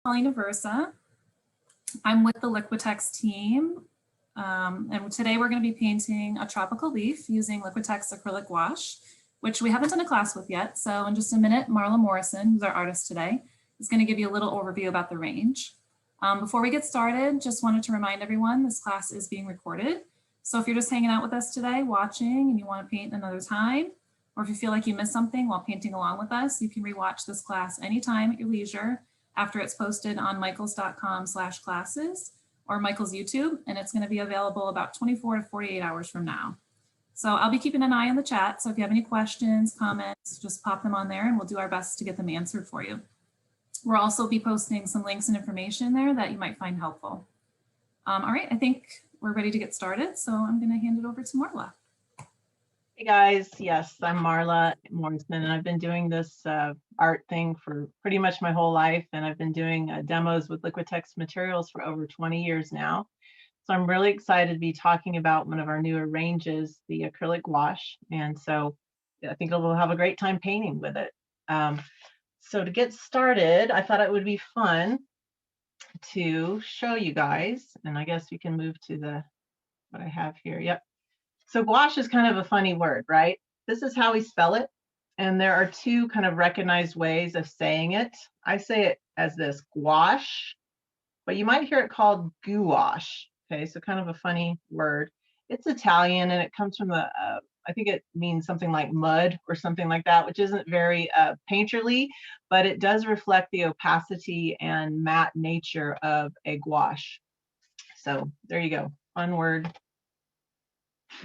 Paulina Versa. I'm with the Liquitex team, and today we're going to be painting a tropical leaf using Liquitex Acrylic Gouache, which we haven't done a class with yet. So in just a minute, Marla Morrison, who's our artist today, is going to give you a little overview about the range. Before we get started, just wanted to remind everyone this class is being recorded. So if you're just hanging out with us today, watching, and you want to paint another time, or if you feel like you missed something while painting along with us, you can rewatch this class anytime at your leisure after it's posted on michaels.com/classes or Michaels YouTube, and it's going to be available about 24 to 48 hours from now. So I'll be keeping an eye on the chat. So if you have any questions, comments, just pop them on there and we'll do our best to get them answered for you. We'll also be posting some links and information there that you might find helpful. All right, I think we're ready to get started. So I'm going to hand it over to Marla. Hey guys, yes, I'm Marla Morrison, and I've been doing this art thing for pretty much my whole life, and I've been doing demos with Liquitex materials for over 20 years now. So I'm really excited to be talking about one of our newer ranges, the acrylic gouache, and so I think we'll have a great time painting with it. So to get started, I thought it would be fun to show you guys, and I guess we can move to what I have here. Yep. So gouache is kind of a funny word, right? This is how we spell it. And there are two kind of recognized ways of saying it. I say it as this, gouache, but you might hear it called gouache. Okay, so kind of a funny word. It's Italian and it comes from I think it means something like mud or something like that, which isn't very painterly, but it does reflect the opacity and matte nature of a gouache. So there you go, fun word.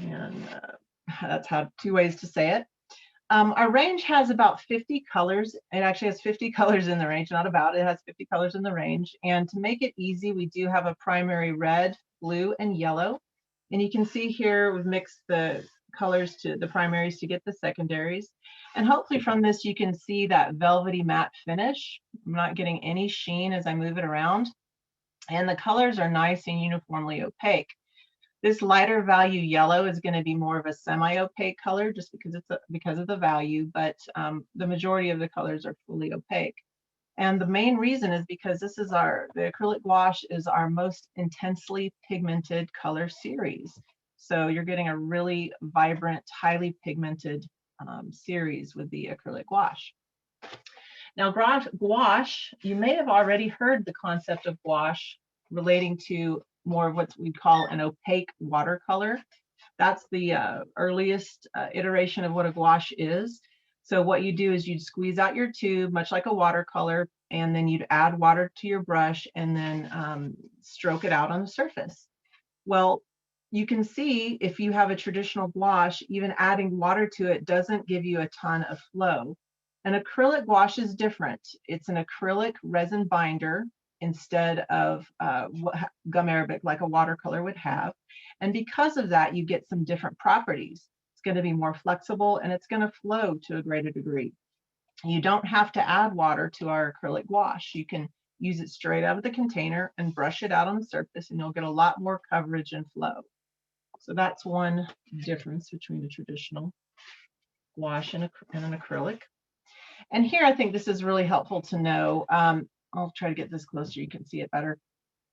And that's how two ways to say it. Our range has about 50 colors. It actually has 50 colors in the range, not about, it has 50 colors in the range. And to make it easy, we do have a primary red, blue, and yellow. And you can see here, we've mixed the colors to the primaries to get the secondaries. And hopefully from this, you can see that velvety matte finish. I'm not getting any sheen as I move it around. And the colors are nice and uniformly opaque. This lighter value yellow is going to be more of a semi-opaque color just because of the value, but the majority of the colors are fully opaque. And the main reason is because this is the acrylic gouache is our most intensely pigmented color series. So you're getting a really vibrant, highly pigmented series with the acrylic gouache. Now gouache, you may have already heard the concept of gouache relating to more of what we call an opaque watercolor. That's the earliest iteration of what a gouache is. So what you do is you'd squeeze out your tube, much like a watercolor, and then you'd add water to your brush and then stroke it out on the surface. Well, you can see if you have a traditional gouache, even adding water to it doesn't give you a ton of flow. An acrylic gouache is different. It's an acrylic resin binder instead of gum arabic like a watercolor would have. And because of that, you get some different properties. It's going to be more flexible and it's going to flow to a greater degree. You don't have to add water to our acrylic gouache. You can use it straight out of the container and brush it out on the surface and you'll get a lot more coverage and flow. So that's one difference between a traditional gouache and an acrylic. And here I think this is really helpful to know. I'll try to get this closer, you can see it better.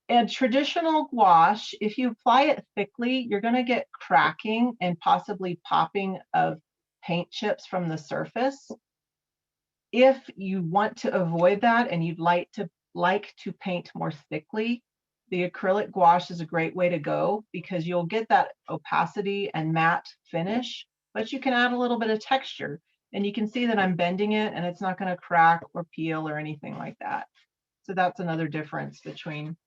And traditional gouache, if you apply it thickly, you're going to get cracking and possibly popping of paint chips from the surface. If you want to avoid that and you'd like to paint more thickly, the acrylic gouache is a great way to go because you'll get that opacity and matte finish, but you can add a little bit of texture. And you can see that I'm bending it and it's not going to crack or peel or anything like that. So that's another difference between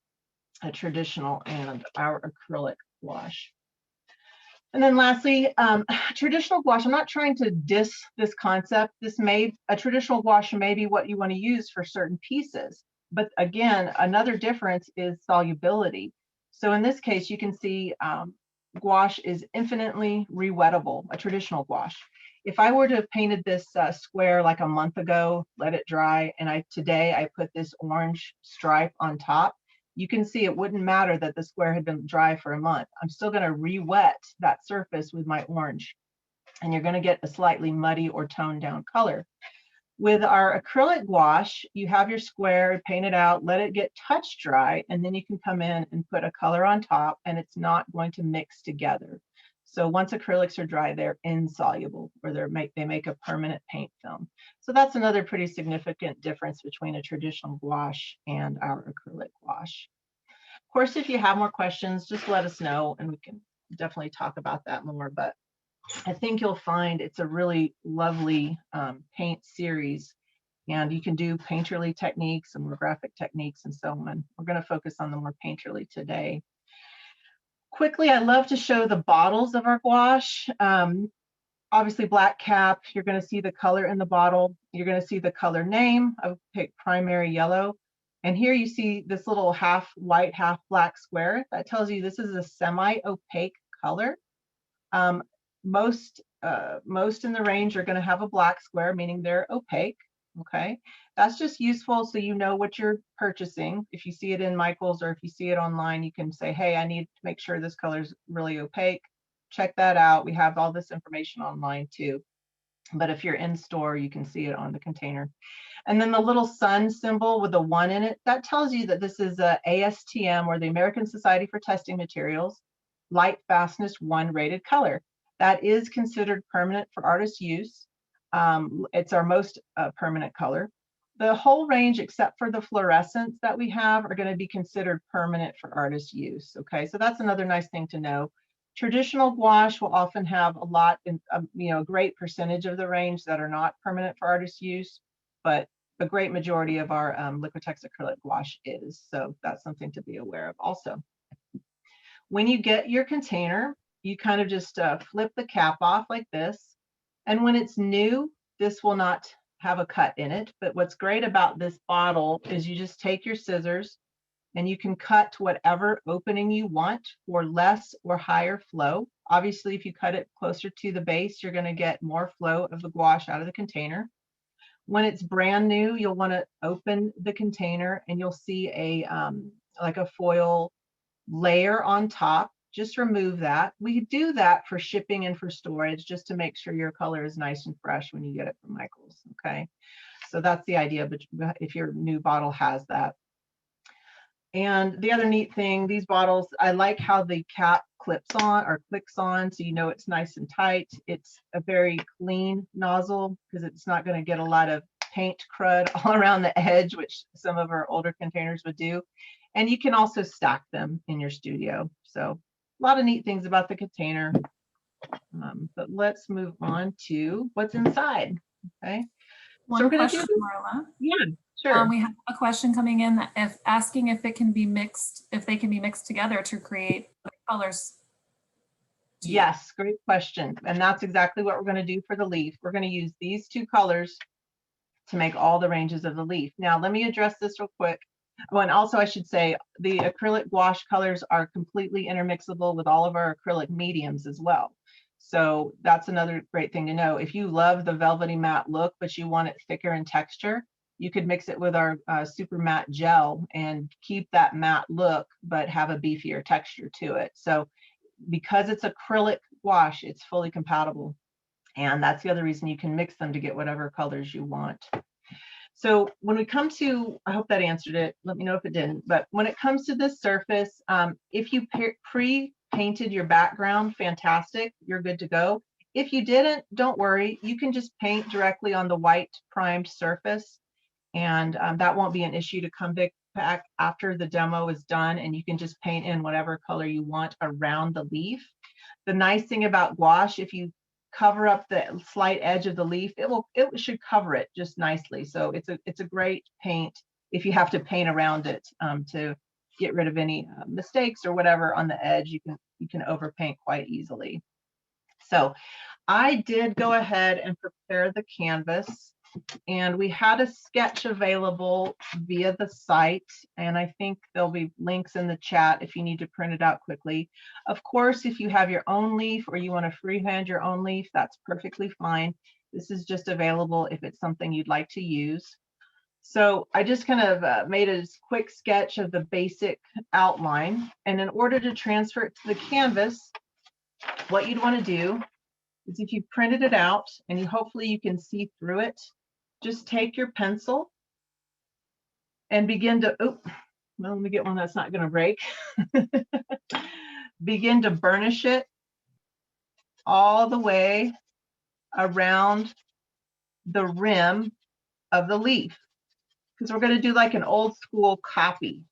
a traditional and our acrylic gouache. And then lastly, traditional gouache, I'm not trying to diss this concept. A traditional gouache may be what you want to use for certain pieces. But again, another difference is solubility. So in this case, you can see gouache is infinitely rewettable, a traditional gouache. If I were to have painted this square like a month ago, let it dry, and today I put this orange stripe on top, you can see it wouldn't matter that the square had been dry for a month. I'm still going to re-wet that surface with my orange, and you're going to get a slightly muddy or toned down color. With our acrylic gouache, you have your square, paint it out, let it get touch dry, and then you can come in and put a color on top, and it's not going to mix together. So once acrylics are dry, they're insoluble, or they make a permanent paint film. So that's another pretty significant difference between a traditional gouache and our acrylic gouache. Of course, if you have more questions, just let us know, and we can definitely talk about that more. But I think you'll find it's a really lovely paint series, and you can do painterly techniques and more graphic techniques and so on. We're going to focus on the more painterly today. Quickly, I love to show the bottles of our gouache. Obviously, black cap, you're going to see the color in the bottle. You're going to see the color name. I would pick primary yellow. And here you see this little half white, half black square. That tells you this is a semi-opaque color. Most in the range are going to have a black square, meaning they're opaque. Okay, that's just useful so you know what you're purchasing. If you see it in Michael's or if you see it online, you can say, hey, I need to make sure this color is really opaque. Check that out. We have all this information online too. But if you're in store, you can see it on the container. And then the little sun symbol with the 1 in it, that tells you that this is a ASTM, or the American Society for Testing Materials, light fastness 1 rated color. That is considered permanent for artist use. It's our most permanent color. The whole range, except for the fluorescents that we have, are going to be considered permanent for artist use. Okay, so that's another nice thing to know. Traditional gouache will often have a lot, a great percentage of the range that are not permanent for artist use, but a great majority of our Liquitex acrylic gouache is. So that's something to be aware of also. When you get your container, you kind of just flip the cap off like this. And when it's new, this will not have a cut in it. But what's great about this bottle is you just take your scissors and you can cut whatever opening you want for less or higher flow. Obviously, if you cut it closer to the base, you're going to get more flow of the gouache out of the container. When it's brand new, you'll want to open the container and you'll see a like a foil layer on top. Just remove that. We do that for shipping and for storage, just to make sure your color is nice and fresh when you get it from Michael's. Okay, so that's the idea, but if your new bottle has that. And the other neat thing, these bottles, I like how the cap clips on or clicks on, so you know it's nice and tight. It's a very clean nozzle because it's not going to get a lot of paint crud all around the edge, which some of our older containers would do. And you can also stack them in your studio. So a lot of neat things about the container. But let's move on to what's inside. Okay. One question, Marla. Yeah, sure. We have a question coming in that asking if it can be mixed, if they can be mixed together to create colors. Yes, great question. And that's exactly what we're going to do for the leaf. We're going to use these 2 colors to make all the ranges of the leaf. Now, let me address this real quick. Oh, and also I should say the acrylic gouache colors are completely intermixable with all of our acrylic mediums as well. So that's another great thing to know. If you love the velvety matte look, but you want it thicker in texture, you could mix it with our super matte gel and keep that matte look, but have a beefier texture to it. So because it's acrylic gouache, it's fully compatible. And that's the other reason you can mix them to get whatever colors you want. So when we come to, I hope that answered it. Let me know if it didn't. But when it comes to this surface, if you pre-painted your background, fantastic, you're good to go. If you didn't, don't worry. You can just paint directly on the white primed surface, and that won't be an issue to come back after the demo is done, and you can just paint in whatever color you want around the leaf. The nice thing about gouache, if you cover up the slight edge of the leaf, it should cover it just nicely. So it's a great paint if you have to paint around it to get rid of any mistakes or whatever on the edge. You can overpaint quite easily. So I did go ahead and prepare the canvas, and we had a sketch available via the site, and I think there'll be links in the chat if you need to print it out quickly. Of course, if you have your own leaf or you want to freehand your own leaf, that's perfectly fine. This is just available if it's something you'd like to use. So I just kind of made a quick sketch of the basic outline, and in order to transfer it to the canvas, what you'd want to do is, if you printed it out, and hopefully you can see through it, just take your pencil and begin to, oh, well, let me get one that's not going to break. Begin to burnish it all the way around the rim of the leaf, because we're going to do like an old school copy,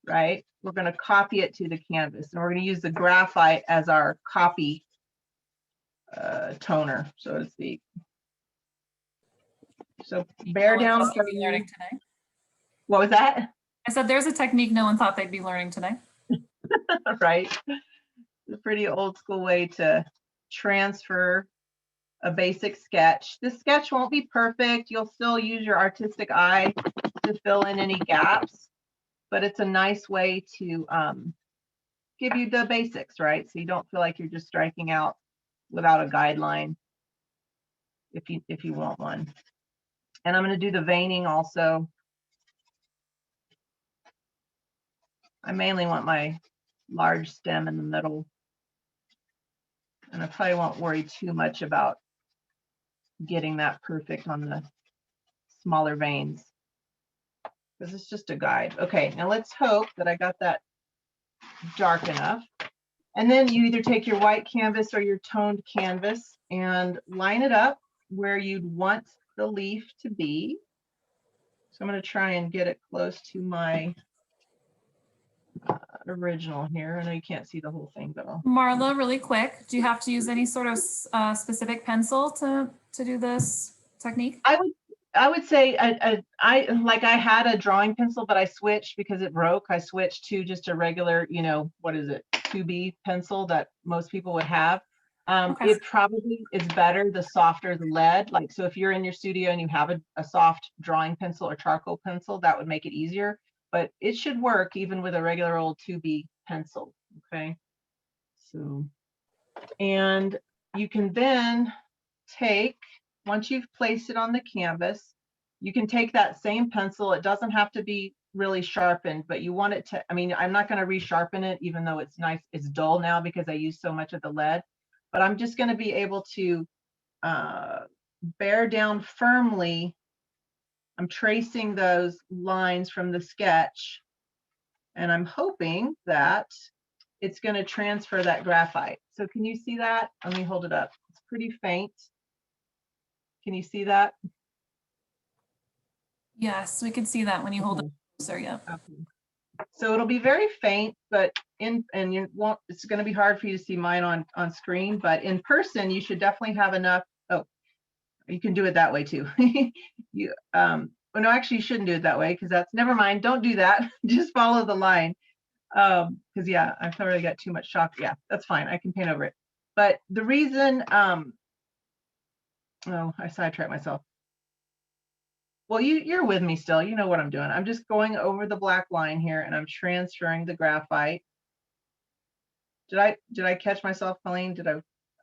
right? We're going to copy it to the canvas, and we're going to use the graphite as our copy toner, so to speak. So bear down. Learning today. What was that? I said there's a technique no one thought they'd be learning today. Right. It's a pretty old school way to transfer a basic sketch. This sketch won't be perfect. You'll still use your artistic eye to fill in any gaps, but it's a nice way to give you the basics, right? So you don't feel like you're just striking out without a guideline if you want one. And I'm going to do the veining also. I mainly want my large stem in the middle, and I probably won't worry too much about getting that perfect on the smaller veins, because it's just a guide. Okay, now let's hope that I got that dark enough. And then you either take your white canvas or your toned canvas and line it up where you'd want the leaf to be. So I'm going to try and get it close to my original here. I know you can't see the whole thing, but Marla, really quick, do you have to use any sort of specific pencil to do this technique? I would say I had a drawing pencil, but I switched because it broke. I switched to just a regular, you know, what is it, 2B pencil that most people would have. Okay. It probably is better the softer the lead. Like, so if you're in your studio and you have a soft drawing pencil or charcoal pencil, that would make it easier. But it should work even with a regular old 2B pencil. Okay. So, and you can then take, once you've placed it on the canvas, you can take that same pencil. It doesn't have to be really sharpened, but you want it to, I mean, I'm not going to resharpen it, even though it's nice. It's dull now because I use so much of the lead, but I'm just going to be able to bear down firmly. I'm tracing those lines from the sketch, and I'm hoping that it's going to transfer that graphite. So can you see that? Let me hold it up. It's pretty faint. Can you see that? Yes, we can see that when you hold it closer. Yeah. Okay. So it'll be very faint, but and you won't, it's going to be hard for you to see mine on screen, but in person you should definitely have enough. Oh, you can do it that way too. You oh no, actually you shouldn't do it that way, because that's, never mind, don't do that. Just follow the line. Because yeah, I've already got too much chalk. Yeah, that's fine, I can paint over it. But the reason oh, I sidetracked myself. Well, you're with me still. You know what I'm doing. I'm just going over the black line here, and I'm transferring the graphite. Did I catch myself, Colleen?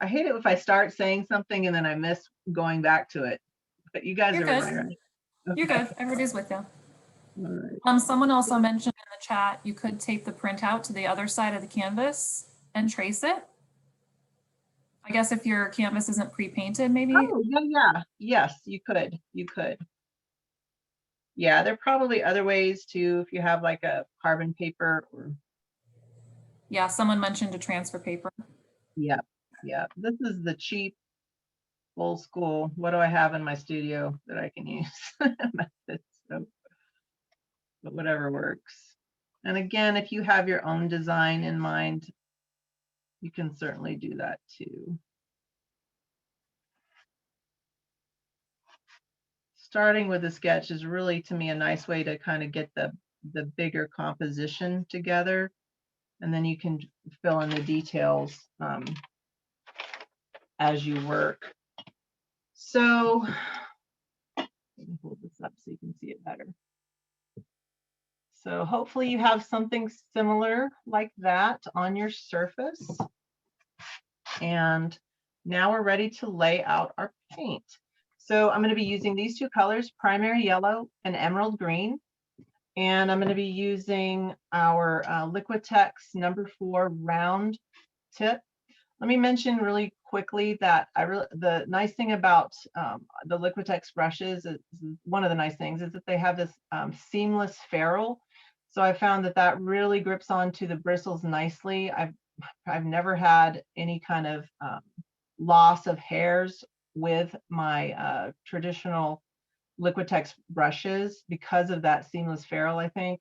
I hate it if I start saying something and then I miss going back to it. But you guys You're are good. right. Okay. You're good. Everybody's with you. All right. Someone also mentioned in the chat you could tape the printout to the other side of the canvas and trace it. I guess if your canvas isn't pre-painted, maybe. Oh, yeah. Yes, you could. You could. Yeah, there are probably other ways too, if you have like a carbon paper or. Yeah, someone mentioned a transfer paper. Yeah. This is the cheap, old school, what do I have in my studio that I can use? So, but whatever works. And again, if you have your own design in mind, you can certainly do that too. Starting with a sketch is really, to me, a nice way to kind of get the bigger composition together, and then you can fill in the details as you work. So let me hold this up so you can see it better. So hopefully you have something similar like that on your surface. And now we're ready to lay out our paint. So I'm going to be using these two colors, primary yellow and emerald green. And I'm going to be using our Liquitex #4 round tip. Let me mention really quickly that the nice thing about the Liquitex brushes is one of the nice things is that they have this seamless ferrule. So I found that that really grips onto the bristles nicely. I've never had any kind of loss of hairs with my traditional Liquitex brushes because of that seamless ferrule, I think,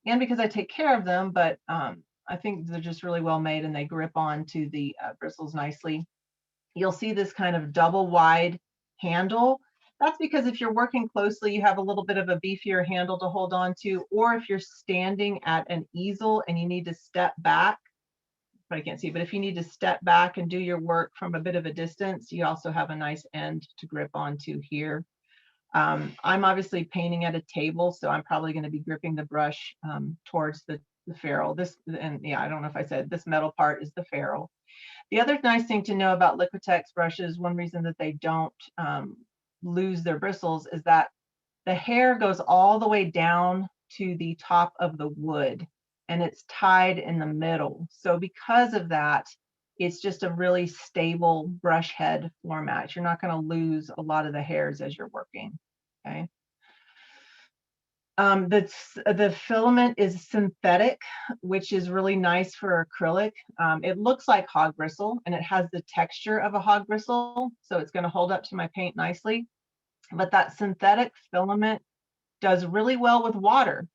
and because I take care of them, but I think they're just really well made and they grip onto the bristles nicely. You'll see this kind of double wide handle. That's because if you're working closely, you have a little bit of a beefier handle to hold on to, or if you're standing at an easel and you need to step back, but I can't see, but if you need to step back and do your work from a bit of a distance, you also have a nice end to grip onto here. I'm obviously painting at a table, so I'm probably going to be gripping the brush towards the ferrule. And yeah, I don't know if I said this metal part is the ferrule. The other nice thing to know about Liquitex brushes, one reason that they don't lose their bristles is that the hair goes all the way down to the top of the wood and it's tied in the middle. So because of that, it's just a really stable brush head format. You're not going to lose a lot of the hairs as you're working. Okay. The filament is synthetic, which is really nice for acrylic. It looks like hog bristle and it has the texture of a hog bristle, so it's going to hold up to my paint nicely. But that synthetic filament does really well with water.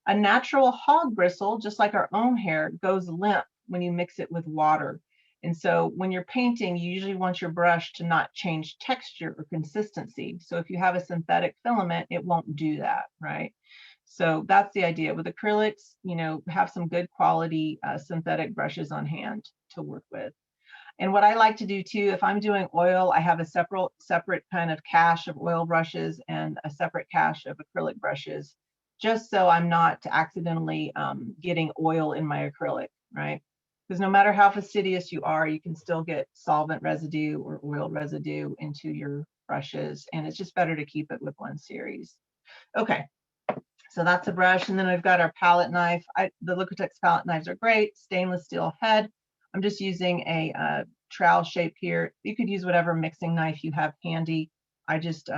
A natural hog bristle, just like our own hair, goes limp when you mix it with water. And so when you're painting, you usually want your brush to not change texture or consistency. So if you have a synthetic filament, it won't do that, right? So that's the idea. With acrylics, you know, have some good quality synthetic brushes on hand to work with. And what I like to do too, if I'm doing oil, I have a separate kind of cache of oil brushes and a separate cache of acrylic brushes, just so I'm not accidentally getting oil in my acrylic, right? Because no matter how fastidious you are, you can still get solvent residue or oil residue into your brushes, and it's just better to keep it with one series. Okay, so that's a brush, and then I've got our palette knife. The Liquitex palette knives are great, stainless steel head. I'm just using a trowel shape here. You could use whatever mixing knife you have handy. I just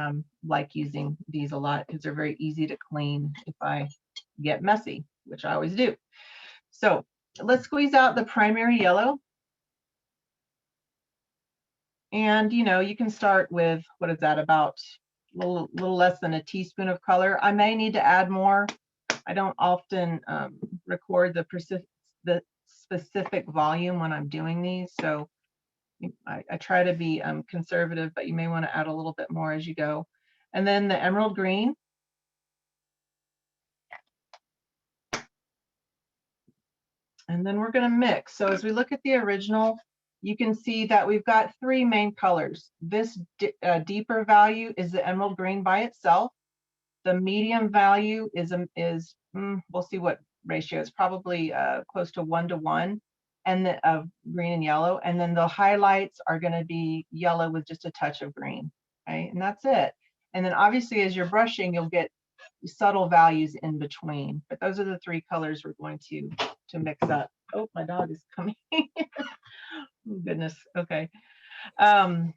like using these a lot because they're very easy to clean if I get messy, which I always do. So let's squeeze out the primary yellow. And, you know, you can start with, what is that, about a little less than a teaspoon of color. I may need to add more. I don't often record the specific volume when I'm doing these. So I try to be conservative, but you may want to add a little bit more as you go. And then the emerald green. And then we're going to mix. So as we look at the original, you can see that we've got three main colors. This deeper value is the emerald green by itself. The medium value is we'll see what ratio. It's probably close to 1:1, and of green and yellow. And then the highlights are going to be yellow with just a touch of green. Okay, and that's it. And then obviously as you're brushing, you'll get subtle values in between. But those are the three colors we're going to mix up. Oh, my dog is coming. Oh, goodness. Okay. The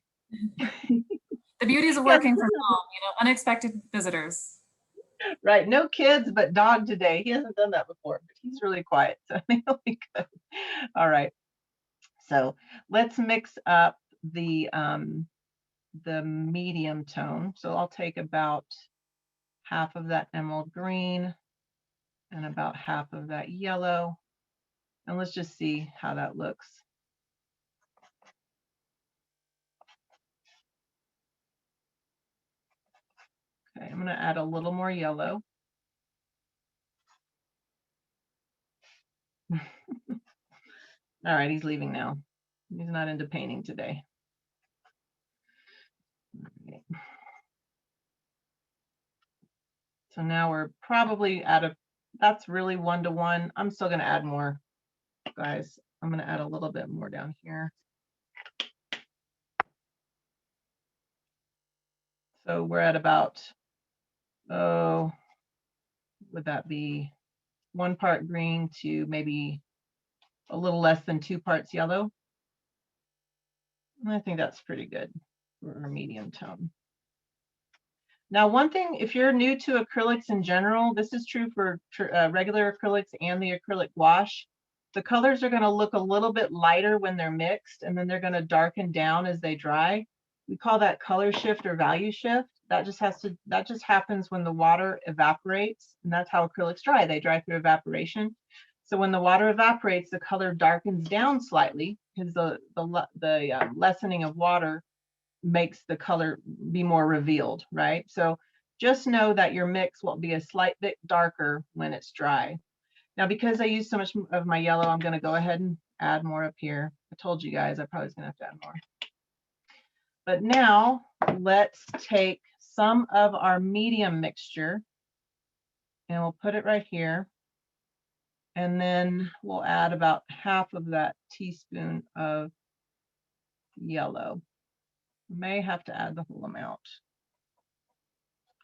beauties of working from home, you know, unexpected visitors. Right. No kids, but dog today. He hasn't done that before, but he's really quiet. So I think he'll be good. All right. So let's mix up the medium tone. So I'll take about half of that emerald green and about half of that yellow. And let's just see how that looks. Okay, I'm going to add a little more yellow. All right, he's leaving now. He's not into painting today. Okay. So now we're probably that's really 1:1. I'm still going to add more, guys. I'm going to add a little bit more down here. So we're at about, oh, would that be 1 part green to maybe a little less than 2 parts yellow? I think that's pretty good for our medium tone. Now, one thing, if you're new to acrylics in general, this is true for regular acrylics and the acrylic gouache. The colors are going to look a little bit lighter when they're mixed, and then they're going to darken down as they dry. We call that color shift or value shift. That just happens when the water evaporates, and that's how acrylics dry. They dry through evaporation. So when the water evaporates, the color darkens down slightly because the lessening of water makes the color be more revealed, right? So just know that your mix will be a slight bit darker when it's dry. Now, because I use so much of my yellow, I'm going to go ahead and add more up here. I told you guys I probably was going to have to add more. But now let's take some of our medium mixture and we'll put it right here. And then we'll add about half of that teaspoon of yellow. May have to add the whole amount.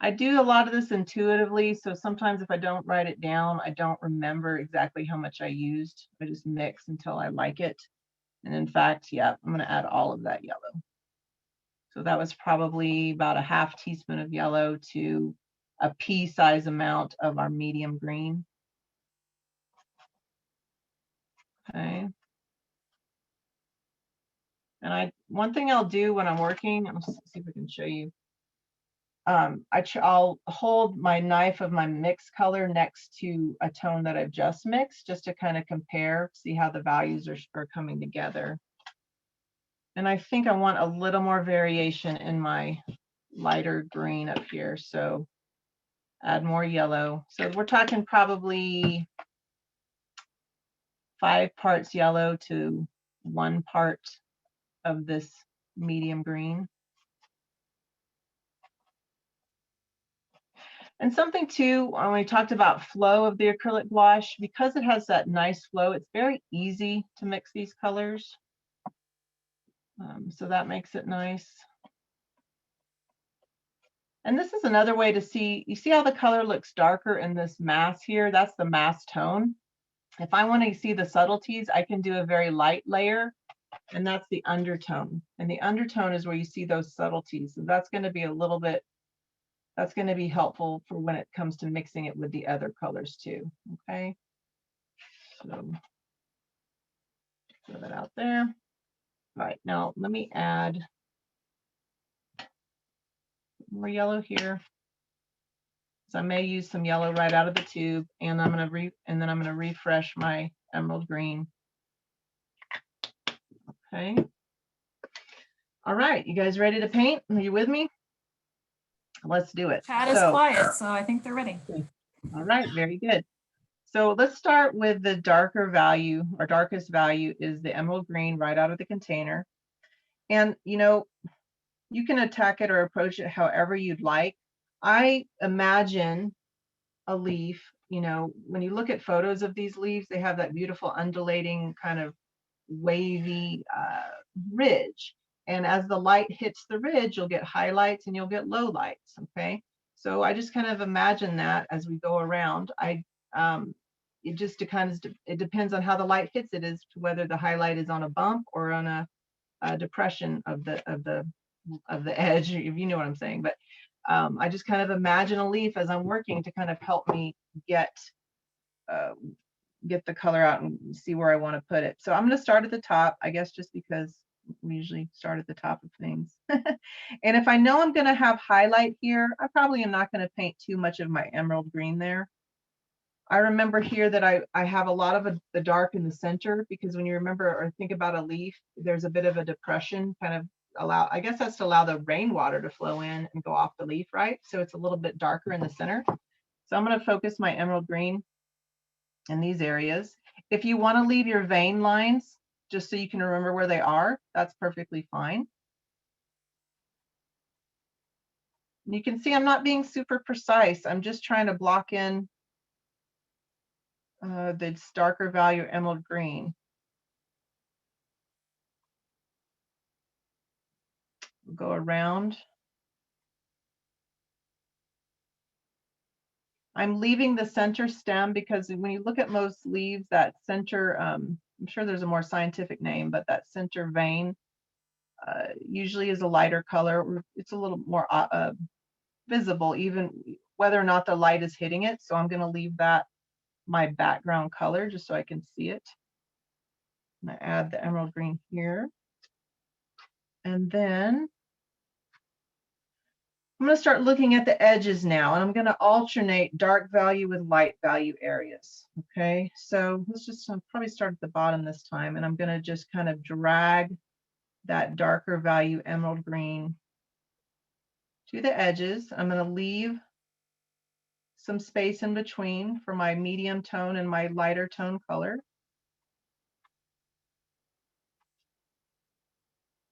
I do a lot of this intuitively, so sometimes if I don't write it down, I don't remember exactly how much I used. I just mix until I like it. And in fact, yeah, I'm going to add all of that yellow. So that was probably about a half teaspoon of yellow to a pea-size amount of our medium green. Okay. And one thing I'll do when I'm working, let's see if I can show you. I'll hold my knife of my mix color next to a tone that I've just mixed, just to kind of compare, see how the values are coming together. And I think I want a little more variation in my lighter green up here, so add more yellow. So we're talking probably 5 parts yellow to 1 part of this medium green. And something too, when we talked about flow of the acrylic gouache, because it has that nice flow, it's very easy to mix these colors. So that makes it nice. And this is another way to see, you see how the color looks darker in this mass here? That's the mass tone. If I want to see the subtleties, I can do a very light layer, and that's the undertone. And the undertone is where you see those subtleties. So that's going to be a little bit, that's going to be helpful for when it comes to mixing it with the other colors too. Okay. So throw that out there. All right, now let me add more yellow here. So I may use some yellow right out of the tube, and I'm going to refresh my emerald green. Okay. All right, you guys ready to paint? Are you with me? Let's do it. Chat is quiet, so I think they're ready. All right, very good. So let's start with the darker value. Our darkest value is the emerald green right out of the container. And you know, you can attack it or approach it however you'd like. I imagine a leaf, you know, when you look at photos of these leaves, they have that beautiful undulating kind of wavy ridge. And as the light hits the ridge, you'll get highlights and you'll get lowlights. Okay. So I just kind of imagine that as we go around. It just it depends on how the light hits it as to whether the highlight is on a bump or on a depression of the edge, if you know what I'm saying. But I just kind of imagine a leaf as I'm working to kind of help me get the color out and see where I want to put it. So I'm going to start at the top, I guess, just because we usually start at the top of things. And if I know I'm going to have highlight here, I probably am not going to paint too much of my emerald green there. I remember here that I have a lot of the dark in the center, because when you remember or think about a leaf, there's a bit of a depression, kind of I guess that's to allow the rainwater to flow in and go off the leaf, right? So it's a little bit darker in the center. So I'm going to focus my emerald green in these areas. If you want to leave your vein lines just so you can remember where they are, that's perfectly fine. And you can see I'm not being super precise. I'm just trying to block in the darker value emerald green. We'll go around. I'm leaving the center stem because when you look at most leaves, that center, I'm sure there's a more scientific name, but that center vein usually is a lighter color, or it's a little more visible, even whether or not the light is hitting it. So I'm going to leave that my background color just so I can see it. I'm going to add the emerald green here. And then I'm going to start looking at the edges now, and I'm going to alternate dark value with light value areas. Okay, so let's just probably start at the bottom this time, and I'm going to just kind of drag that darker value emerald green to the edges. I'm going to leave some space in between for my medium tone and my lighter tone color.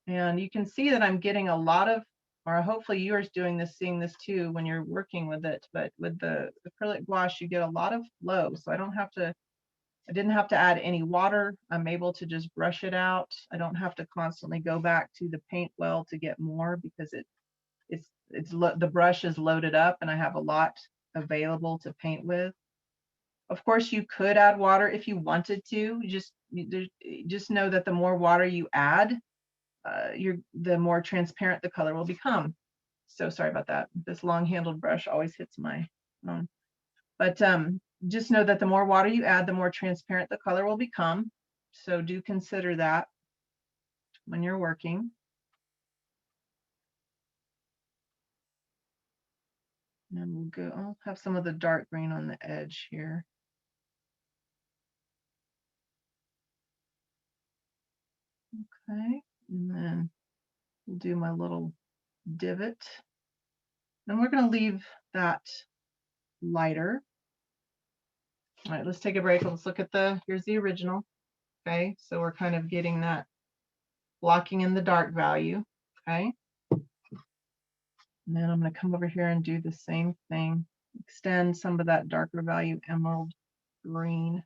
And you can see that I'm getting a lot of, or hopefully you're doing this, seeing this too when you're working with it, but with the acrylic gouache, you get a lot of flow. So I didn't have to add any water. I'm able to just brush it out. I don't have to constantly go back to the paint well to get more, because the brush is loaded up and I have a lot available to paint with. Of course, you could add water if you wanted to. Just know that the more water you add, the more transparent the color will become. So sorry about that. This long-handled brush always hits my phone. But just know that the more water you add, the more transparent the color will become. So do consider that when you're working. And we'll go, I'll have some of the dark green on the edge here. Okay, and then we'll do my little divot. And we're going to leave that lighter. All right, let's take a break. Let's look at here's the original. Okay, so we're kind of getting that blocking in the dark value. Okay. And then I'm going to come over here and do the same thing. Extend some of that darker value emerald green.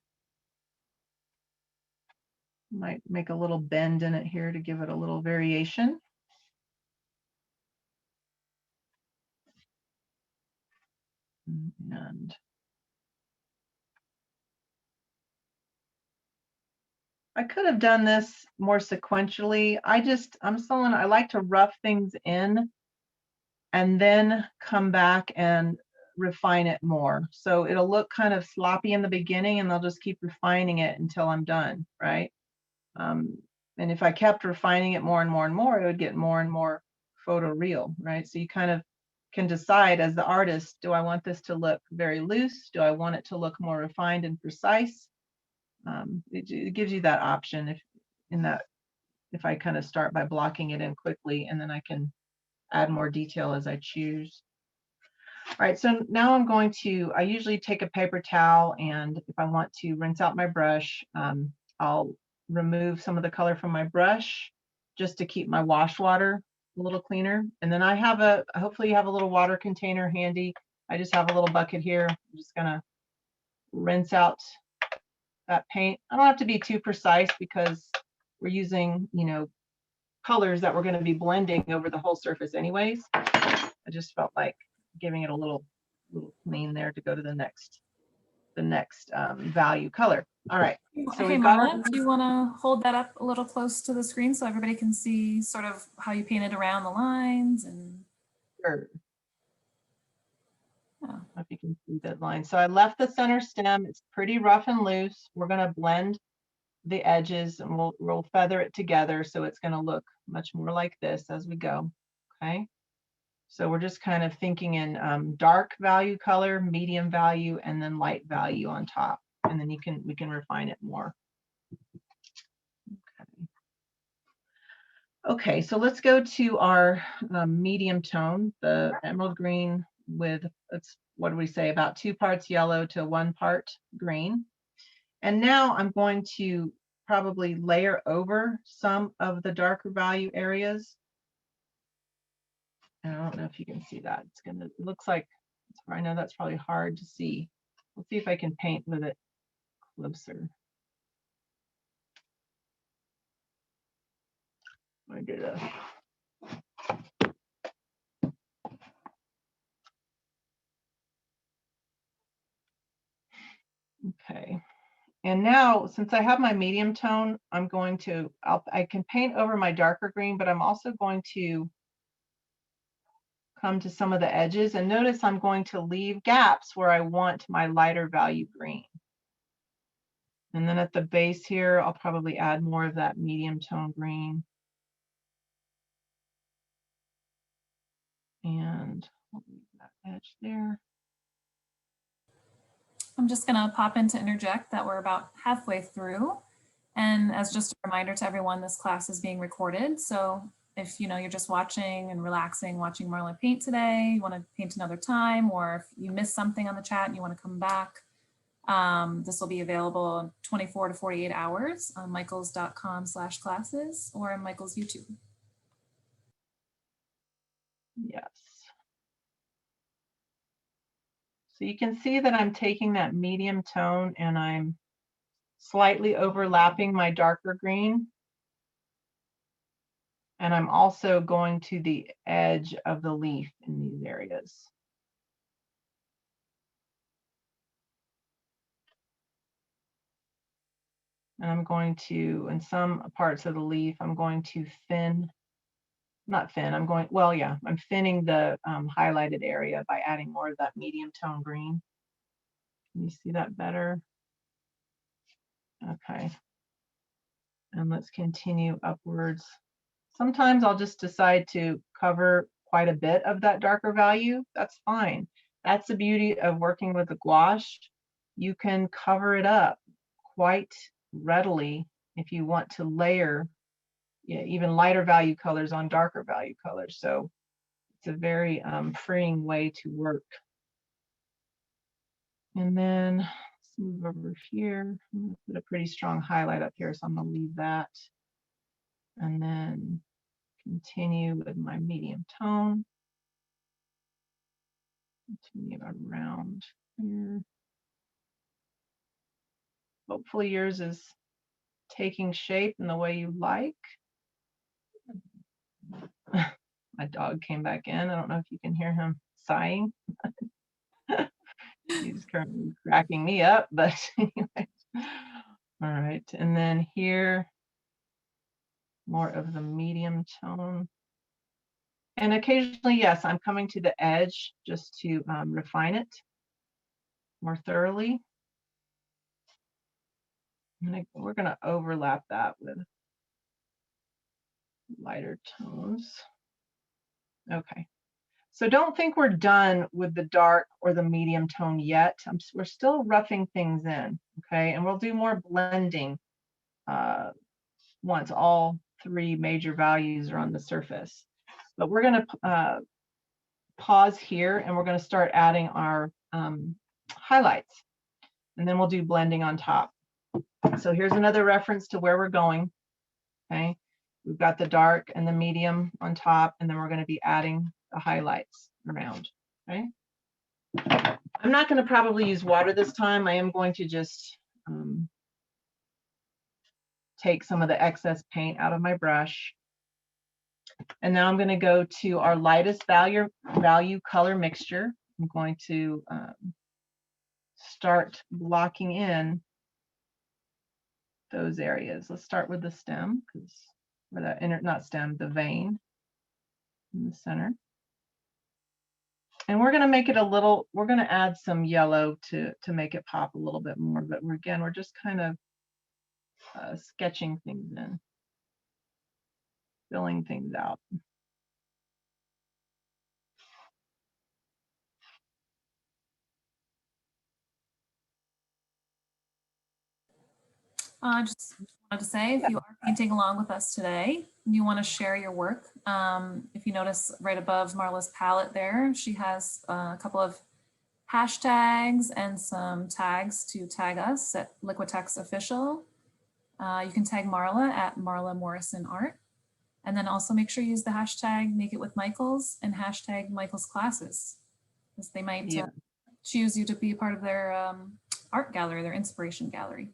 Might make a little bend in it here to give it a little variation. And I could have done this more sequentially. I like to rough things in and then come back and refine it more. So it'll look kind of sloppy in the beginning, and I'll just keep refining it until I'm done, right? And if I kept refining it more and more and more, it would get more and more photoreal, right? So you kind of can decide as the artist, do I want this to look very loose? Do I want it to look more refined and precise? It gives you that option if I kind of start by blocking it in quickly, and then I can add more detail as I choose. All right, so now I usually take a paper towel, and if I want to rinse out my brush, I'll remove some of the color from my brush just to keep my wash water a little cleaner. And then hopefully you have a little water container handy. I just have a little bucket here. I'm just gonna rinse out that paint. I don't have to be too precise because we're using, colors that we're going to be blending over the whole surface anyways. I just felt like giving it a little clean there to go to the next value color. All right. So hey Marla, do you want to hold that up a little close to the screen so everybody can see sort of how you painted around the lines? And sure. Oh. If you can see that line. So I left the center stem. It's pretty rough and loose. We're going to blend the edges, and we'll feather it together so it's going to look much more like this as we go. Okay. So we're just kind of thinking in dark value color, medium value, and then light value on top. And then we can refine it more. Okay, so let's go to our medium tone, the emerald green with, what do we say, about 2 parts yellow to 1 part green. And now I'm going to probably layer over some of the darker value areas. And I don't know if you can see that. It looks like, I know that's probably hard to see. Let's see if I can paint with it closer. I did okay. And now, since I have my medium tone, I'm going to, I can paint over my darker green, but I'm also going to come to some of the edges, and notice I'm going to leave gaps where I want my lighter value green. And then at the base here, I'll probably add more of that medium tone green. And I'll leave that edge there. I'm just going to pop in to interject that we're about halfway through. And as just a reminder to everyone, this class is being recorded. So if you're just watching and relaxing, watching Marla paint today, you want to paint another time, or if you missed something on the chat and you want to come back, this will be available in 24 to 48 hours on michaels.com/classes or on Michaels YouTube. Yes. So you can see that I'm taking that medium tone and I'm slightly overlapping my darker green. And I'm also going to the edge of the leaf in these areas. And I'm going to, in some parts of the leaf, I'm going to not thin, I'm thinning the highlighted area by adding more of that medium tone green. Can you see that better? Okay. And let's continue upwards. Sometimes I'll just decide to cover quite a bit of that darker value. That's fine. That's the beauty of working with the gouache. You can cover it up quite readily if you want to layer even lighter value colors on darker value colors. So it's a very freeing way to work. And then let's move over here. I'm going to put a pretty strong highlight up here, so I'm going to leave that. And then continue with my medium tone. Continue around here. Hopefully yours is taking shape in the way you like. My dog came back in. I don't know if you can hear him sighing. He's currently cracking me up, but anyway. All right, and then here, more of the medium tone. And occasionally, yes, I'm coming to the edge just to refine it more thoroughly. We're going to overlap that with lighter tones. Okay. So don't think we're done with the dark or the medium tone yet. We're still roughing things in, okay? And we'll do more blending once all three major values are on the surface. But we're going to pause here and we're going to start adding our highlights. And then we'll do blending on top. So here's another reference to where we're going, okay? We've got the dark and the medium on top, and then we're going to be adding the highlights around, okay? I'm not going to probably use water this time. I am going to just take some of the excess paint out of my brush. And now I'm going to go to our lightest value color mixture. I'm going to start blocking in those areas. Let's start with the stem, because or the inner, not stem, the vein in the center. And we're going to make it a little, we're going to add some yellow to make it pop a little bit more, but we're just kind of sketching things in, filling things out. Just wanted to say, if you are painting along with us today, and you want to share your work, if you notice right above Marla's palette there, she has a couple of hashtags and some tags to tag us at Liquitex Official. You can tag Marla at Marla Morrison Art, and then also make sure you use the hashtag Make It With Michaels and hashtag Michaels Classes, because they might choose you to be part of their art gallery, their inspiration gallery.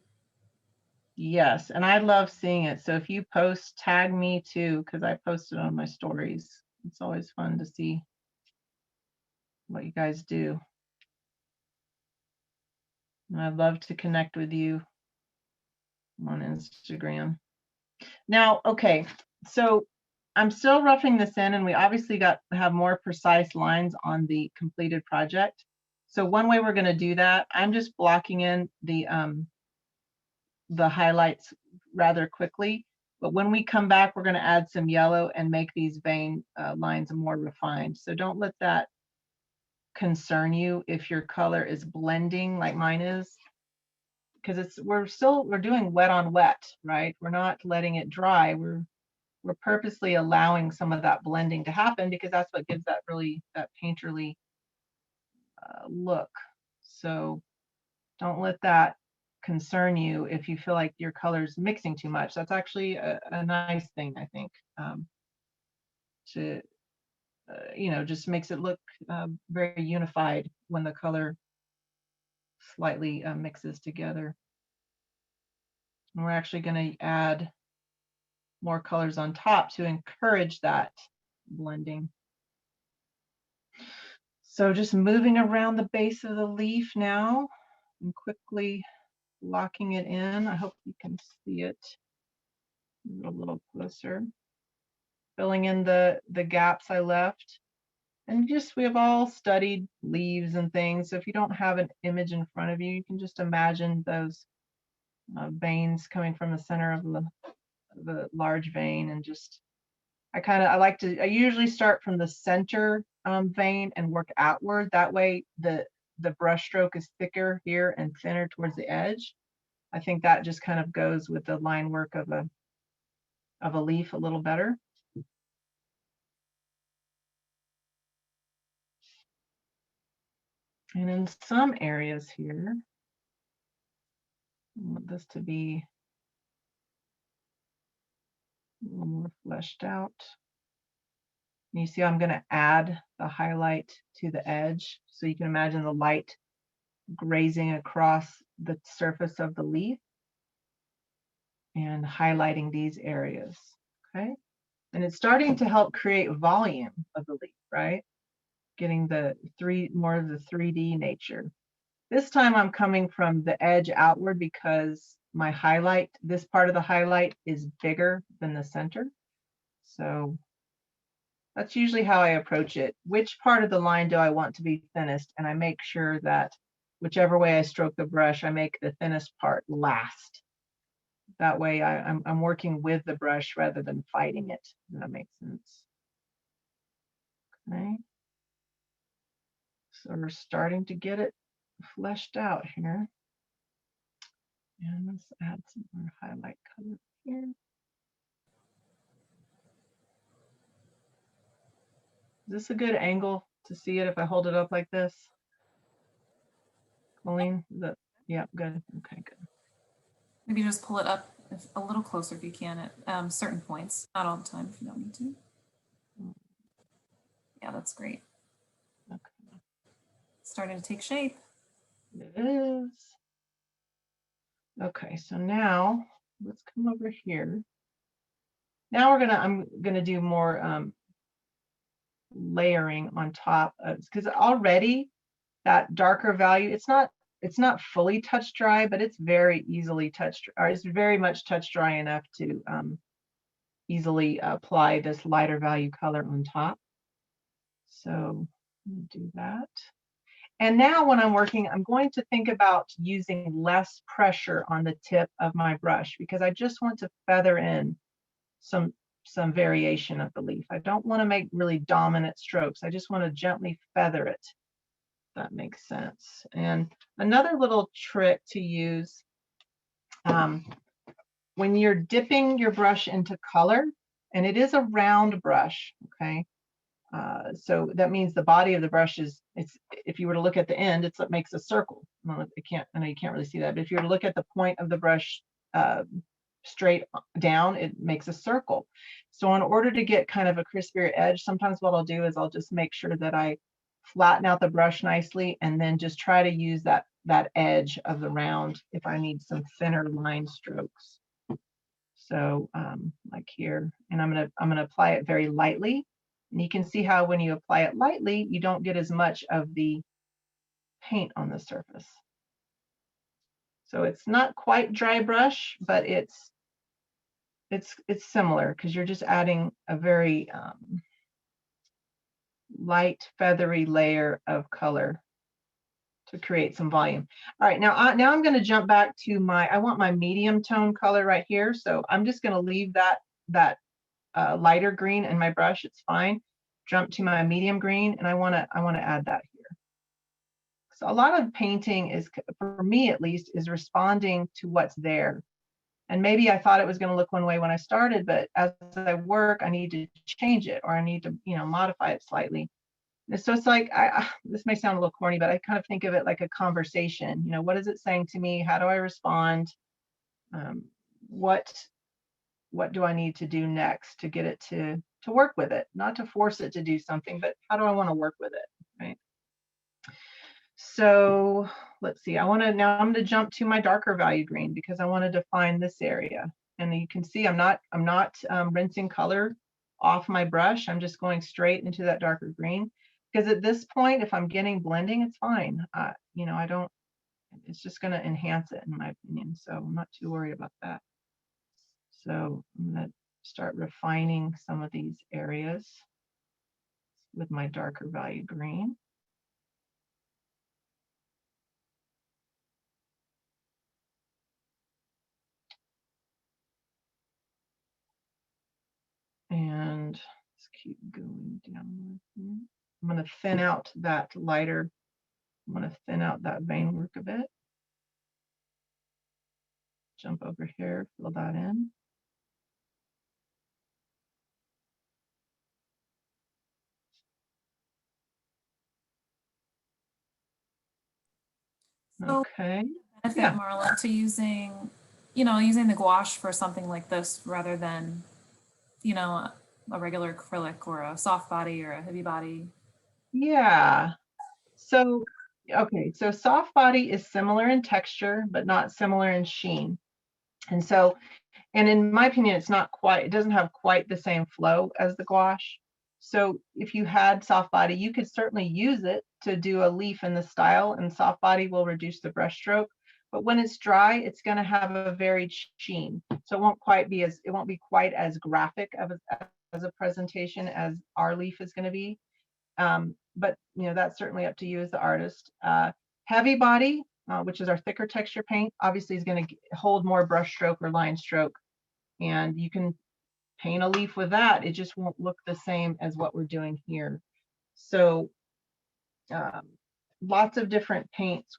Yes, and I love seeing it. So if you post, tag me too, because I post it on my stories. It's always fun to see what you guys do. And I'd love to connect with you on Instagram. Now, okay, so I'm still roughing this in, and we obviously have more precise lines on the completed project. So one way we're going to do that, I'm just blocking in the highlights rather quickly. But when we come back, we're going to add some yellow and make these vein lines more refined. So don't let that concern you if your color is blending like mine is, because we're doing wet on wet, right? We're not letting it dry. We're purposely allowing some of that blending to happen because that's what gives that painterly look. So don't let that concern you if you feel like your color's mixing too much. That's actually a nice thing, I think, to just makes it look very unified when the color slightly mixes together. And we're actually going to add more colors on top to encourage that blending. So just moving around the base of the leaf now and quickly locking it in. I hope you can see it a little closer. Filling in the gaps I left. And we have all studied leaves and things. So if you don't have an image in front of you, you can just imagine those veins coming from the center of the large vein, and just I usually start from the center vein and work outward. That way the brush stroke is thicker here and thinner towards the edge. I think that just kind of goes with the line work of a leaf a little better. And in some areas here, I want this to be a little more fleshed out. And you see I'm going to add the highlight to the edge. So you can imagine the light grazing across the surface of the leaf and highlighting these areas, okay? And it's starting to help create volume of the leaf, right? Getting more of the 3D nature. This time I'm coming from the edge outward because this part of the highlight is bigger than the center. So that's usually how I approach it. Which part of the line do I want to be thinnest? And I make sure that whichever way I stroke the brush, I make the thinnest part last. That way I'm working with the brush rather than fighting it. If that makes sense. Okay. So we're starting to get it fleshed out here. And let's add some more highlight color here. Is this a good angle to see it if I hold it up like this? Colleen, yeah, good. Okay, good. Maybe just pull it up a little closer if you can at certain points, not all the time if you don't need to. Yeah, that's great. Okay. Starting to take shape. It is. Okay, so now let's come over here. Now I'm gonna do more layering on top of, because already that darker value, it's not fully touch dry, but it's very easily touched, or it's very much touch dry enough to easily apply this lighter value color on top. So do that. And now when I'm working, I'm going to think about using less pressure on the tip of my brush because I just want to feather in some variation of the leaf. I don't want to make really dominant strokes. I just want to gently feather it. If that makes sense. And another little trick to use when you're dipping your brush into color, and it is a round brush, okay? So that means the body of the brush if you were to look at the end, it makes a circle. I know you can't really see that, but if you were to look at the point of the brush straight down, it makes a circle. So in order to get kind of a crispier edge, sometimes what I'll do is I'll just make sure that I flatten out the brush nicely and then just try to use that edge of the round if I need some thinner line strokes. So like here, and I'm gonna apply it very lightly. And you can see how when you apply it lightly, you don't get as much of the paint on the surface. So it's not quite dry brush, but it's similar because you're just adding a very light feathery layer of color to create some volume. All right, now I'm going to jump back to I want my medium tone color right here. So I'm just going to leave that lighter green in my brush. It's fine. Jump to my medium green, and I want to add that here. So a lot of painting is, for me at least, is responding to what's there. And maybe I thought it was going to look one way when I started, but as I work, I need to change it, or I need to, modify it slightly. And so it's like, this may sound a little corny, but I kind of think of it like a conversation. What is it saying to me? How do I respond? What do I need to do next to get it to work with it? Not to force it to do something, but how do I want to work with it, right? So let's see, I'm going to jump to my darker value green because I want to define this area. And you can see I'm not rinsing color off my brush. I'm just going straight into that darker green, because at this point, if I'm getting blending, it's fine. It's just going to enhance it in my opinion. So I'm not too worried about that. So I'm going to start refining some of these areas with my darker value green. And let's keep going down here. I'm going to thin out that lighter. I'm going to thin out that vein work a bit. Jump over here, fill that in. Okay. Benefit, Yeah. Marla, to using the gouache for something like this rather than, a regular acrylic or a soft body or a heavy body? Yeah. So, okay. So soft body is similar in texture, but not similar in sheen. And in my opinion, it doesn't have quite the same flow as the gouache. So if you had soft body, you could certainly use it to do a leaf in the style, and soft body will reduce the brush stroke. But when it's dry, it's going to have a varied sheen. So it won't be quite as graphic as a presentation as our leaf is going to be. But that's certainly up to you as the artist. Heavy body, which is our thicker texture paint, obviously is going to hold more brush stroke or line stroke. And you can paint a leaf with that. It just won't look the same as what we're doing here. So lots of different paints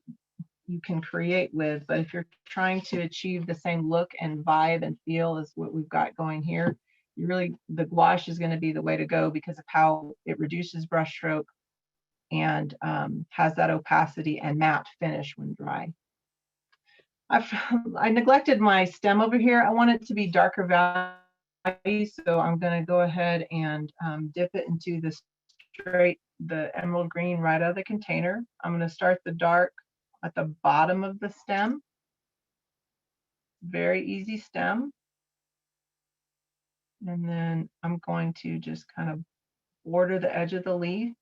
you can create with, but if you're trying to achieve the same look and vibe and feel as what we've got going here, the gouache is going to be the way to go because of how it reduces brush stroke and has that opacity and matte finish when dry. I neglected my stem over here. I want it to be darker value, so I'm going to go ahead and dip it into the emerald green right out of the container. I'm going to start the dark at the bottom of the stem. Very easy stem. And then I'm going to just kind of border the edge of the leaf.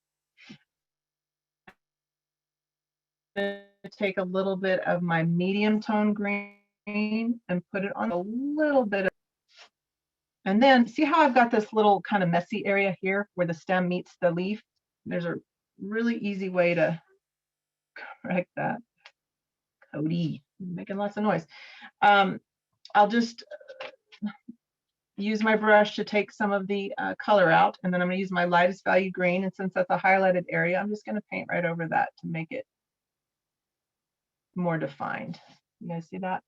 Take a little bit of my medium tone green and put it on a little bit of, and then see how I've got this little kind of messy area here where the stem meets the leaf. There's a really easy way to correct that. Cody, making lots of noise. I'll just use my brush to take some of the color out, and then I'm going to use my lightest value green, and since that's a highlighted area, I'm just going to paint right over that to make it more defined. You guys see that?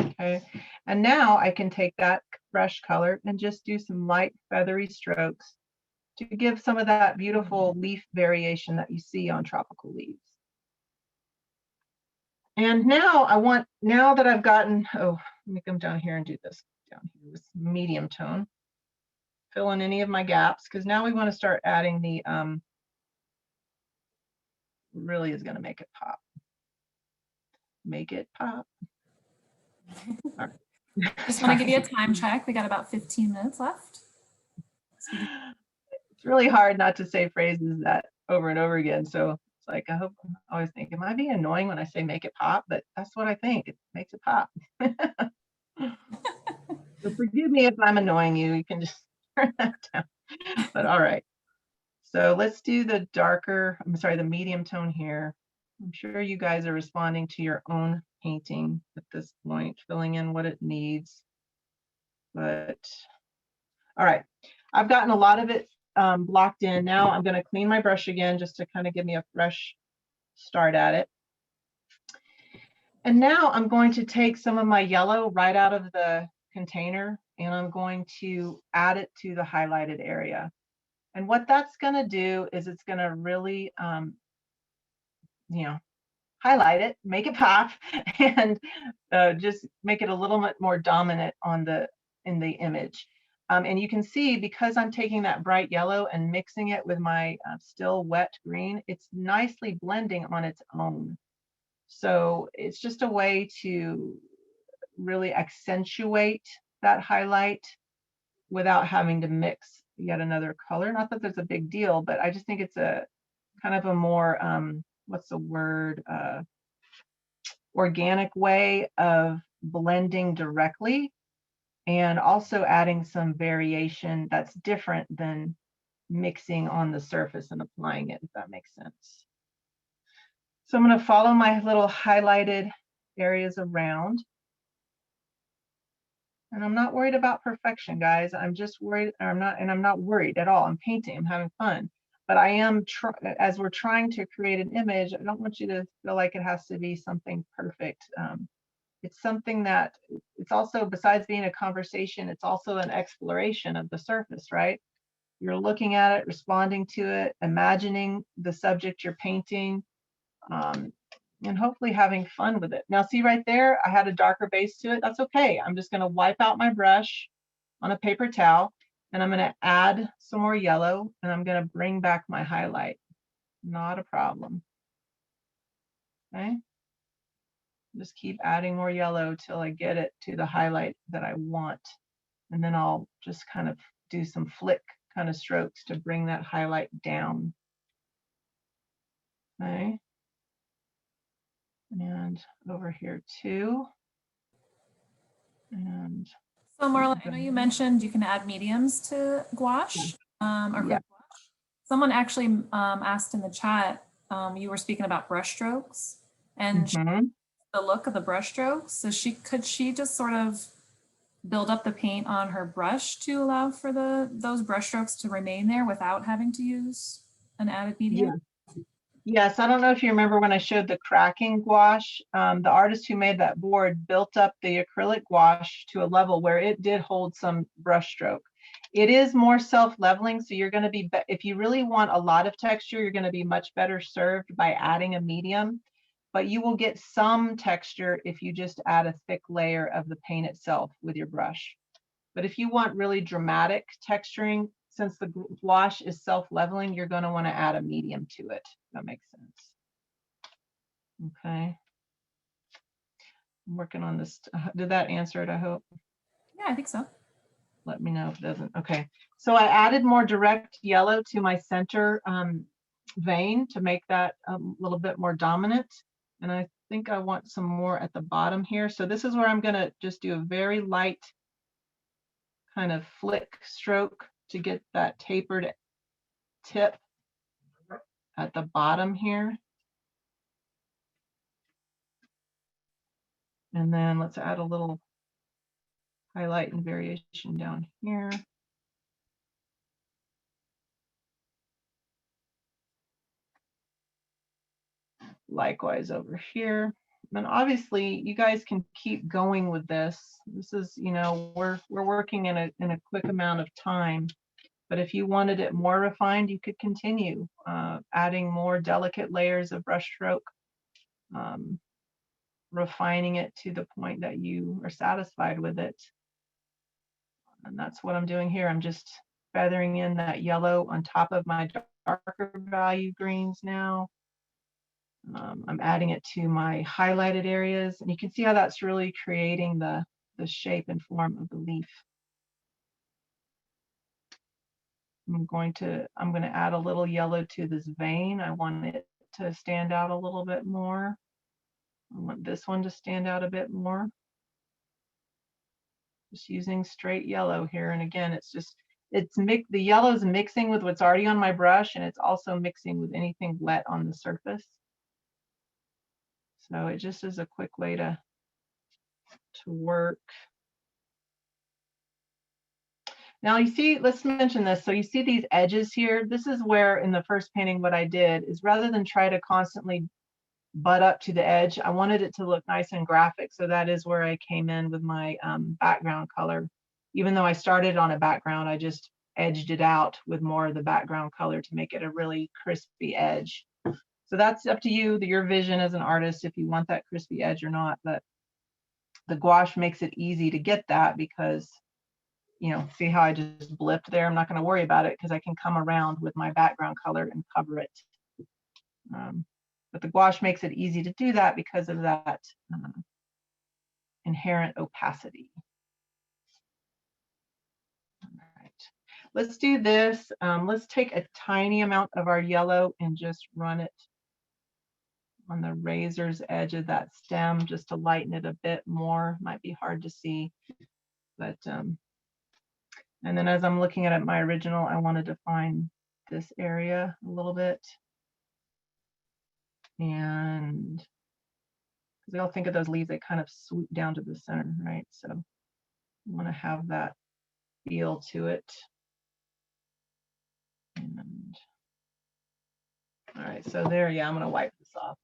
Okay, and now I can take that brush color and just do some light feathery strokes to give some of that beautiful leaf variation that you see on tropical leaves. And now now that I've gotten, let me come down here and do this down here with medium tone. Fill in any of my gaps, because now we want to start adding the, really is going to make it pop. Make it pop. Right. Just want to give you a time check. We got about 15 minutes left. It's really hard not to say phrases that over and over again. So like, I always think, am I being annoying when I say make it pop? But that's what I think. It makes it pop. So forgive me if I'm annoying you. You can just turn that down. But all right. So let's do the darker, I'm sorry, the medium tone here. I'm sure you guys are responding to your own painting at this point, filling in what it needs. But all right, I've gotten a lot of it blocked in. Now I'm going to clean my brush again just to kind of give me a fresh start at it. And now I'm going to take some of my yellow right out of the container and I'm going to add it to the highlighted area. And what that's going to do is it's going to really, you know, highlight it, make it pop, and just make it a little bit more dominant on in the image. And you can see, because I'm taking that bright yellow and mixing it with my still wet green, it's nicely blending on its own. So it's just a way to really accentuate that highlight without having to mix yet another color. Not that there's a big deal, but I just think it's a kind of a more, what's the word, organic way of blending directly and also adding some variation that's different than mixing on the surface and applying it, if that makes sense. So I'm going to follow my little highlighted areas around. And I'm not worried about perfection, guys. I'm just worried, I'm not worried at all. I'm painting, I'm having fun. But I am, as we're trying to create an image, I don't want you to feel like it has to be something perfect. It's something that, it's also, besides being a conversation, it's also an exploration of the surface, right? You're looking at it, responding to it, imagining the subject you're painting, and hopefully having fun with it. Now see right there, I had a darker base to it. That's okay. I'm just going to wipe out my brush on a paper towel and I'm going to add some more yellow and I'm going to bring back my highlight. Not a problem. Okay. Just keep adding more yellow till I get it to the highlight that I want. And then I'll just kind of do some flick kind of strokes to bring that highlight down. Okay. And over here too. And so Marla, I know you mentioned you can add mediums to gouache or yeah. gouache. Someone actually asked in the chat, you were speaking about brush strokes and the look of the brush strokes. So could she just sort of build up the paint on her brush to allow for those brush strokes to remain there without having to use an added medium? Yeah. Yes, I don't know if you remember when I showed the cracking gouache, the artist who made that board built up the acrylic gouache to a level where it did hold some brush stroke. It is more self-leveling, so you're going to be, if you really want a lot of texture, you're going to be much better served by adding a medium, but you will get some texture if you just add a thick layer of the paint itself with your brush. But if you want really dramatic texturing, since the gouache is self-leveling, you're going to want to add a medium to it. That makes sense. Okay. I'm working on this. Did that answer it, I hope? Yeah, I think so. Let me know if it doesn't. Okay. So I added more direct yellow to my center vein to make that a little bit more dominant. And I think I want some more at the bottom here. So this is where I'm going to just do a very light kind of flick stroke to get that tapered tip at the bottom here. And then let's add a little highlight and variation down here. Likewise over here. And obviously you guys can keep going with this. This is, you know, we're working in a quick amount of time. But if you wanted it more refined, you could continue adding more delicate layers of brush stroke, refining it to the point that you are satisfied with it. And that's what I'm doing here. I'm just feathering in that yellow on top of my darker value greens now. I'm adding it to my highlighted areas, and you can see how that's really creating the shape and form of the leaf. I'm going to add a little yellow to this vein. I want it to stand out a little bit more. I want this one to stand out a bit more. Just using straight yellow here. And again, it's just, the yellow is mixing with what's already on my brush, and it's also mixing with anything wet on the surface. So it just is a quick way to work. Now you see, let's mention this. So you see these edges here. This is where in the first painting what I did is, rather than try to constantly butt up to the edge, I wanted it to look nice and graphic. So that is where I came in with my background color. Even though I started on a background, I just edged it out with more of the background color to make it a really crispy edge. So that's up to you, your vision as an artist, if you want that crispy edge or not. But the gouache makes it easy to get that because, you know, see how I just blipped there? I'm not going to worry about it because I can come around with my background color and cover it. But the gouache makes it easy to do that because of that inherent opacity. All right, let's do this. Let's take a tiny amount of our yellow and just run it on the razor's edge of that stem just to lighten it a bit more. Might be hard to see, but and then as I'm looking at my original, I want to define this area a little bit. And because we all think of those leaves, they kind of swoop down to the center, right? So I want to have that feel to it. And all right, so there, yeah, I'm going to wipe this off.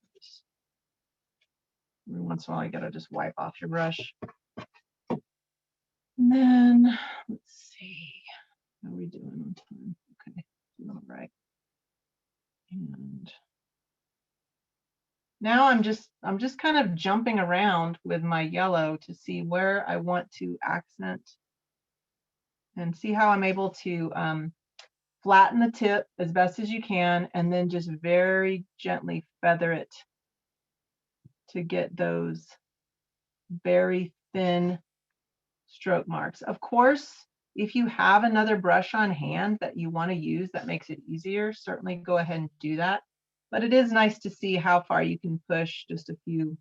Every once in a while, you got to just wipe off your brush. And then let's see, how are we doing on time? Okay, doing all right. And now I'm just kind of jumping around with my yellow to see where I want to accent and see how I'm able to flatten the tip as best as you can, and then just very gently feather it to get those very thin stroke marks. Of course, if you have another brush on hand that you want to use that makes it easier, certainly go ahead and do that. But it is nice to see how far you can push just a few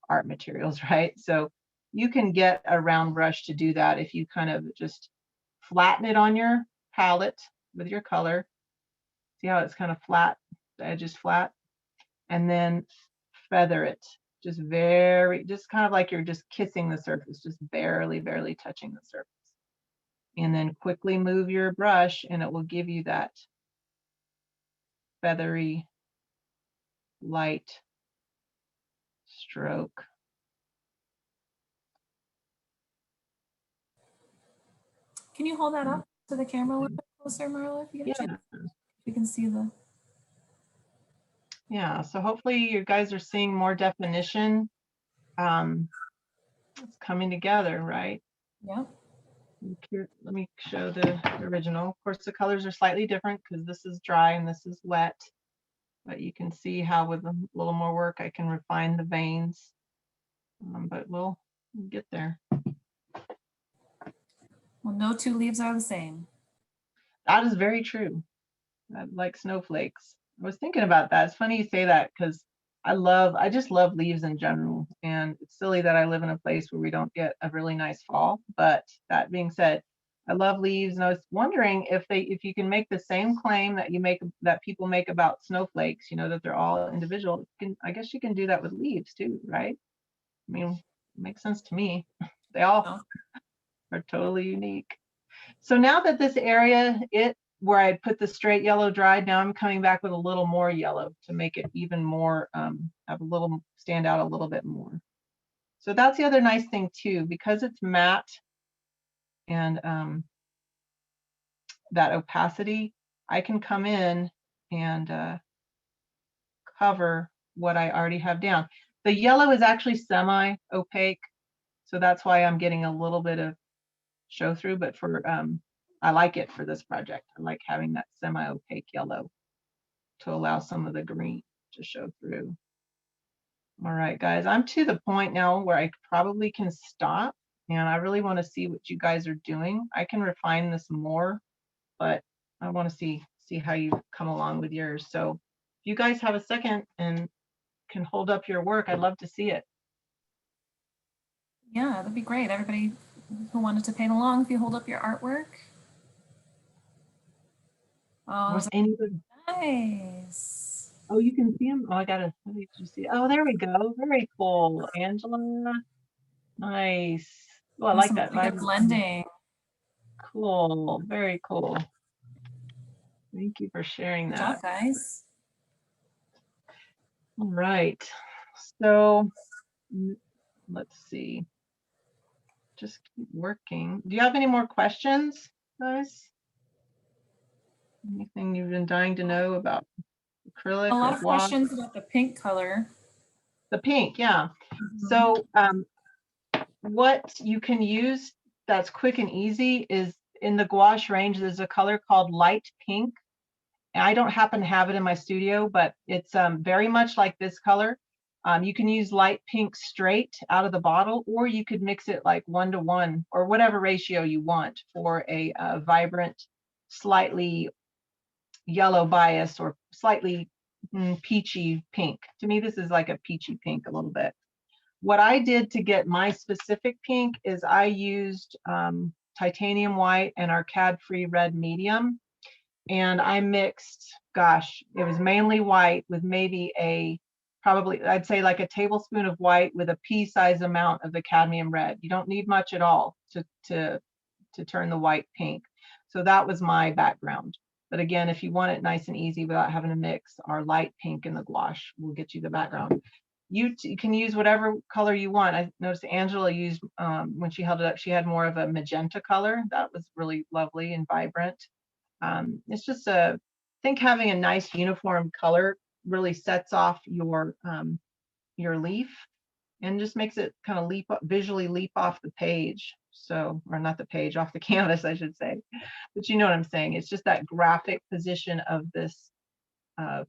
art materials, right? So you can get a round brush to do that if you kind of just flatten it on your palette with your color. See how it's kind of flat, the edge is flat, and then feather it just kind of like you're just kissing the surface, just barely touching the surface. And then quickly move your brush and it will give you that feathery light stroke. Can you hold that up to the camera a little bit closer, Marla, if you get a chance? You can see the. Yeah, so hopefully you guys are seeing more definition. It's coming together, right? Yeah. Let me show the original. Of course, the colors are slightly different because this is dry and this is wet. But you can see how with a little more work, I can refine the veins. But we'll get there. Well, no two leaves are the same. That is very true. Like snowflakes. I was thinking about that. It's funny you say that because I just love leaves in general. And it's silly that I live in a place where we don't get a really nice fall. But that being said, I love leaves. And I was wondering if you can make the same claim that people make about snowflakes, you know, that they're all individual. I guess you can do that with leaves too, right? I mean, it makes sense to me. They all are totally unique. So now that this area, where I put the straight yellow dried, now I'm coming back with a little more yellow to make it even more, stand out a little bit more. So that's the other nice thing too, because it's matte and that opacity, I can come in and cover what I already have down. The yellow is actually semi-opaque, so that's why I'm getting a little bit of show through, but I like it for this project. I like having that semi-opaque yellow to allow some of the green to show through. All right, guys, I'm to the point now where I probably can stop, and I really want to see what you guys are doing. I can refine this more, but I want to see how you come along with yours. So you guys have a second and can hold up your work, I'd love to see it. Yeah, that'd be great. Everybody who wanted to paint along, if you hold up your artwork. Oh, those Was are anybody? nice. Oh, you can see them. Oh, I gotta. Let me just see. Oh, there we go. Very cool, Angela. Nice. Oh, I There's like some that really good vibrant. blending. Cool. Very cool. Thank you for sharing Good that. job, guys. All right. So let's see. Just keep working. Do you have any more questions, guys? Anything you've been dying to know about acrylic A lot or of gouache? questions about the pink color. The pink, yeah. So what you can use that's quick and easy is in the gouache range, there's a color called light pink. And I don't happen to have it in my studio, but it's very much like this color. You can use light pink straight out of the bottle, or you could mix it like 1:1 or whatever ratio you want for a vibrant, slightly yellow bias or slightly peachy pink. To me, this is like a peachy pink a little bit. What I did to get my specific pink is I used titanium white and our CAD-free red medium. And I mixed, gosh, it was mainly white with maybe probably, I'd say like a tablespoon of white with a pea-sized amount of the cadmium red. You don't need much at all to turn the white pink. So that was my background. But again, if you want it nice and easy without having to mix, our light pink and the gouache will get you the background. You can use whatever color you want. I noticed Angela used, when she held it up, she had more of a magenta color. That was really lovely and vibrant. It's just I think having a nice uniform color really sets off your leaf and just makes it kind of visually leap off the page. So, or not the page, off the canvas, I should say. But you know what I'm saying. It's just that graphic position of this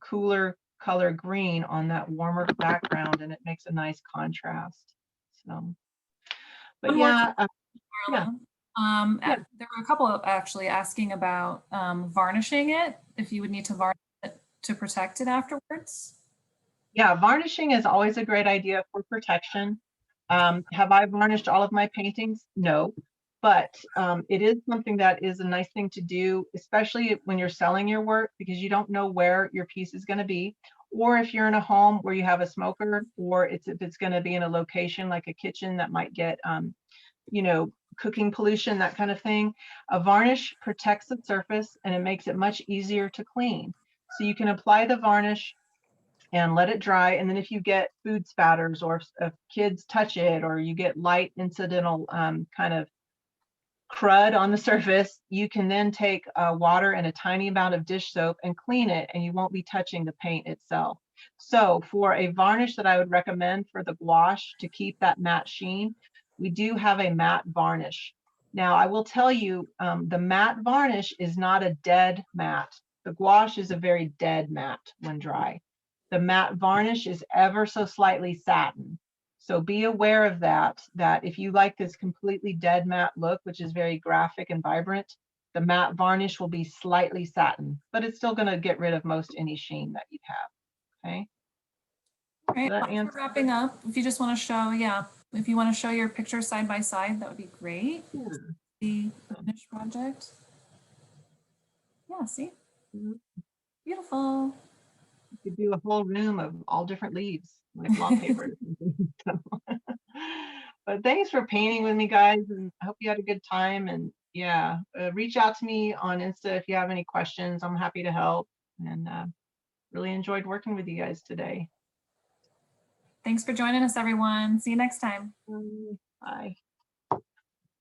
cooler color green on that warmer background, and it makes a nice contrast. So, but One more yeah, yeah. Yeah. There were a couple of actually asking about varnishing it, if you would need to varnish it to protect it afterwards. Yeah, varnishing is always a great idea for protection. Have I varnished all of my paintings? No, but it is something that is a nice thing to do, especially when you're selling your work, because you don't know where your piece is going to be. Or if you're in a home where you have a smoker, or if it's going to be in a location like a kitchen that might get, you know, cooking pollution, that kind of thing. A varnish protects the surface and it makes it much easier to clean. So you can apply the varnish and let it dry. And then if you get food spatters, or if kids touch it, or you get light incidental kind of crud on the surface, you can then take water and a tiny amount of dish soap and clean it, and you won't be touching the paint itself. So for a varnish that I would recommend for the gouache to keep that matte sheen, we do have a matte varnish. Now I will tell you, the matte varnish is not a dead matte. The gouache is a very dead matte when dry. The matte varnish is ever so slightly satin. So be aware of that if you like this completely dead matte look, which is very graphic and vibrant, the matte varnish will be slightly satin, but it's still going to get rid of most any sheen that you have. Okay. All right, That we're wrapping up. If you just want to show, if you want to show your pictures side by side, that would be great. The finished project. Yeah, see? Beautiful. You could do a whole room of all different leaves, like wallpaper. But thanks for painting with me, guys, and I hope you had a good time. And yeah, reach out to me on Insta if you have any questions. I'm happy to help, and really enjoyed working with you guys today. Thanks for joining us, everyone. See you next time. Bye.